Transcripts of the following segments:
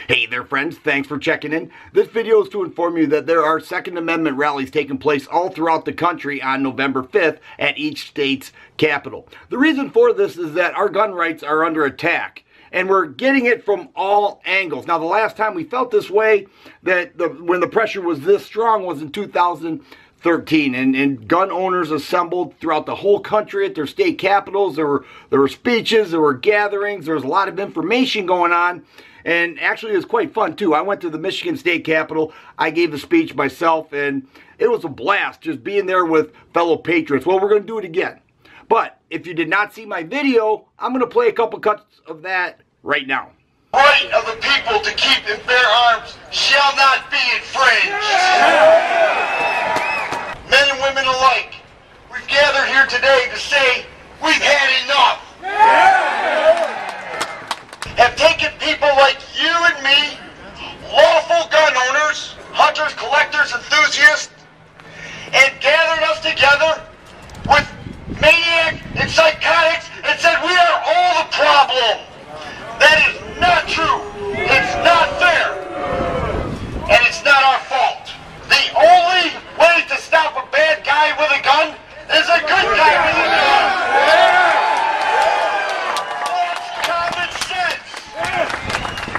Hey there friends, thanks for checking in. This video is to inform you that there are Second Amendment rallies taking place all throughout the country on November 5th at each state's capital. The reason for this is that our gun rights are under attack, and we're getting it from all angles. Now, the last time we felt this way, when the pressure was this strong, was in 2013, and gun owners assembled throughout the whole country at their state capitals. There were speeches, there were gatherings, there was a lot of information going on. And actually, it was quite fun, too. I went to the Michigan State Capitol. I gave the speech myself, and it was a blast just being there with fellow patriots. Well, we're going to do it again. But if you did not see my video, I'm going to play a couple cuts of that right now. The right of the people to keep and bear arms shall not be infringed. Men and women alike, we've gathered here today to say we've had enough. Have taken people like you and me, lawful gun owners, hunters, collectors, enthusiasts, and gathered us together with maniacs and psychotics and said we are all the problem. That is not true. It's not fair. And it's not our fault. The only way to stop a bad guy with a gun is a good guy with a gun.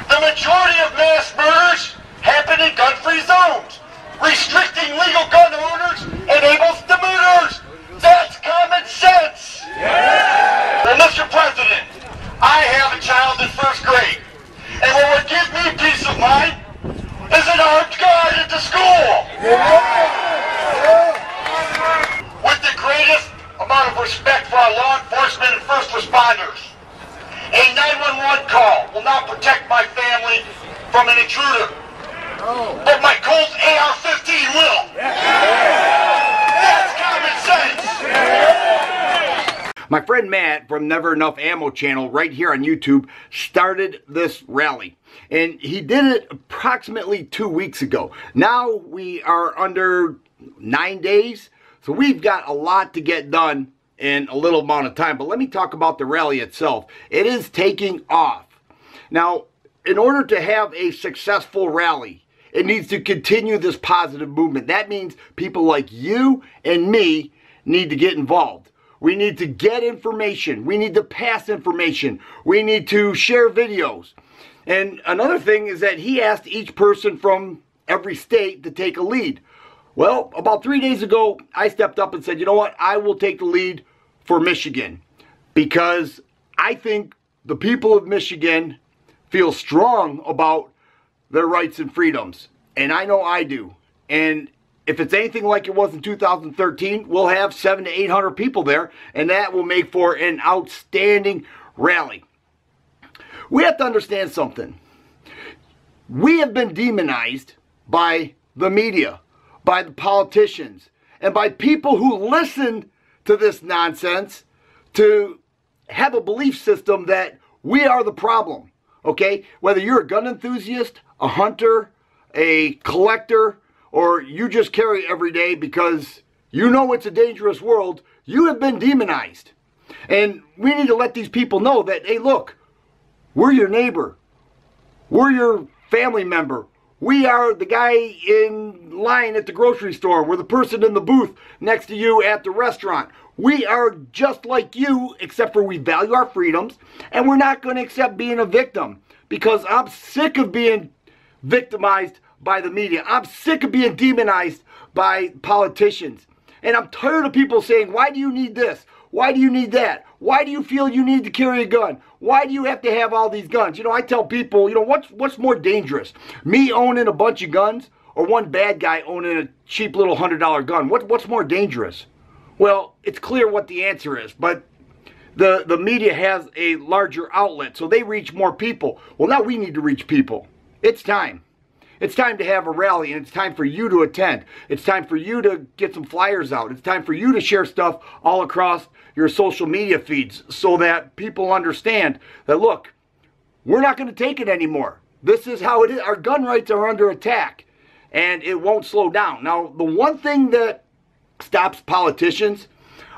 The majority of mass murders happen in gun-free zones. Restricting legal gun owners enables the murders. That's common sense. Well, Mr. President, I have a child in first grade, and what would give me peace of mind is an armed guard at the school. With the greatest amount of respect for our law enforcement and first responders, a 911 call will not protect my family from an intruder, but my Colt AR-15 will. That's common sense. My friend Matt from Never Enough Ammo channel right here on YouTube started this rally, and he did it approximately 2 weeks ago. Now we are under 9 days, so we've got a lot to get done in a little amount of time. But let me talk about the rally itself. It is taking off. Now, in order to have a successful rally, it needs to continue this positive movement. That means people like you and me need to get involved. We need to get information. We need to pass information. We need to share videos. And another thing is that he asked each person from every state to take a lead. Well, about 3 days ago, I stepped up and said, you know what, I will take the lead for Michigan, because I think the people of Michigan feel strong about their rights and freedoms, and I know I do. And if it's anything like it was in 2013, we'll have 700 to 800 people there, and that will make for an outstanding rally. We have to understand something. We have been demonized by the media, by the politicians, and by people who listen to this nonsense to have a belief system that we are the problem. Okay? Whether you're a gun enthusiast, a hunter, a collector, or you just carry every day because you know it's a dangerous world, you have been demonized. And we need to let these people know that, hey, look, we're your neighbor. We're your family member. We are the guy in line at the grocery store. We're the person in the booth next to you at the restaurant. We are just like you, except for we value our freedoms, and we're not going to accept being a victim, because I'm sick of being victimized by the media. I'm sick of being demonized by politicians. And I'm tired of people saying, why do you need this? Why do you need that? Why do you feel you need to carry a gun? Why do you have to have all these guns? You know, I tell people, you know, what's more dangerous? Me owning a bunch of guns, or one bad guy owning a cheap little $100 gun? What's more dangerous? Well, it's clear what the answer is, but the media has a larger outlet, so they reach more people. Well, now we need to reach people. It's time. It's time to have a rally, and it's time for you to attend. It's time for you to get some flyers out. It's time for you to share stuff all across your social media feeds so that people understand that, look, we're not going to take it anymore. This is how it is. Our gun rights are under attack, and it won't slow down. Now, the one thing that stops politicians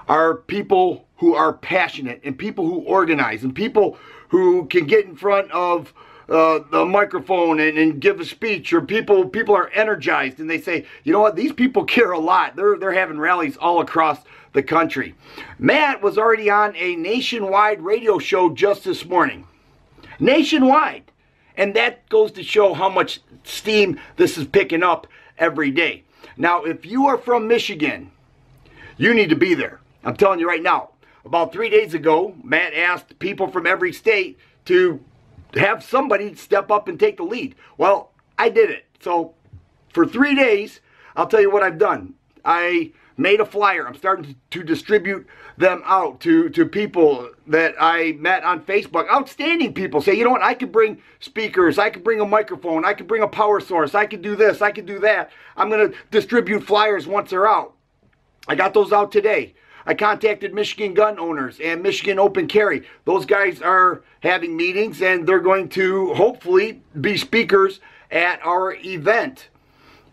are people who are passionate, and people who organize, and people who can get in front of the microphone and give a speech, or people are energized and they say, you know what, these people care a lot. They're having rallies all across the country. Matt was already on a nationwide radio show just this morning. Nationwide. And that goes to show how much steam this is picking up every day. Now, if you are from Michigan, you need to be there. I'm telling you right now. About 3 days ago, Matt asked people from every state to have somebody step up and take the lead. Well, I did it. So for 3 days, I'll tell you what I've done. I made a flyer. I'm starting to distribute them out to people that I met on Facebook. Outstanding people. Say, you know what, I could bring speakers, I could bring a microphone, I could bring a power source, I could do this, I could do that. I'm going to distribute flyers once they're out. I got those out today. I contacted Michigan gun owners and Michigan Open Carry. Those guys are having meetings and they're going to hopefully be speakers at our event.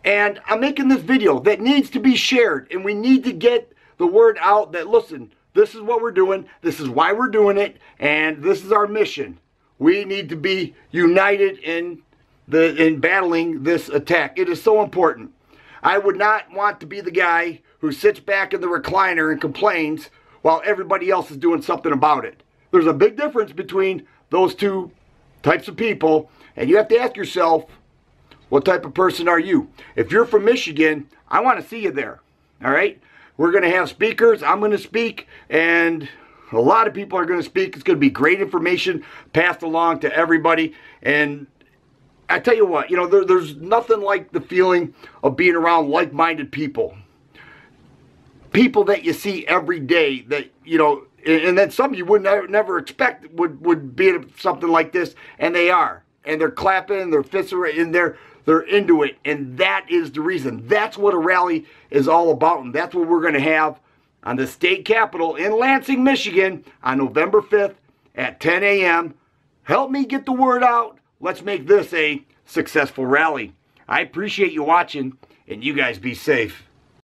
And I'm making this video that needs to be shared, and we need to get the word out that, listen, this is what we're doing, this is why we're doing it, and this is our mission. We need to be united in battling this attack. It is so important. I would not want to be the guy who sits back in the recliner and complains while everybody else is doing something about it. There's a big difference between those two types of people, and you have to ask yourself, what type of person are you? If you're from Michigan, I want to see you there. All right? We're going to have speakers. I'm going to speak, and a lot of people are going to speak. It's going to be great information passed along to everybody. And I tell you what, you know, there's nothing like the feeling of being around like-minded people. People that you see every day that, you know, and that some of you would never expect would be something like this, and they are. And they're clapping, they're fists are, and they're into it, and that is the reason. That's what a rally is all about, and that's what we're going to have on the state capitol in Lansing, Michigan on November 5th at 10 a.m. Help me get the word out. Let's make this a successful rally. I appreciate you watching, and you guys be safe.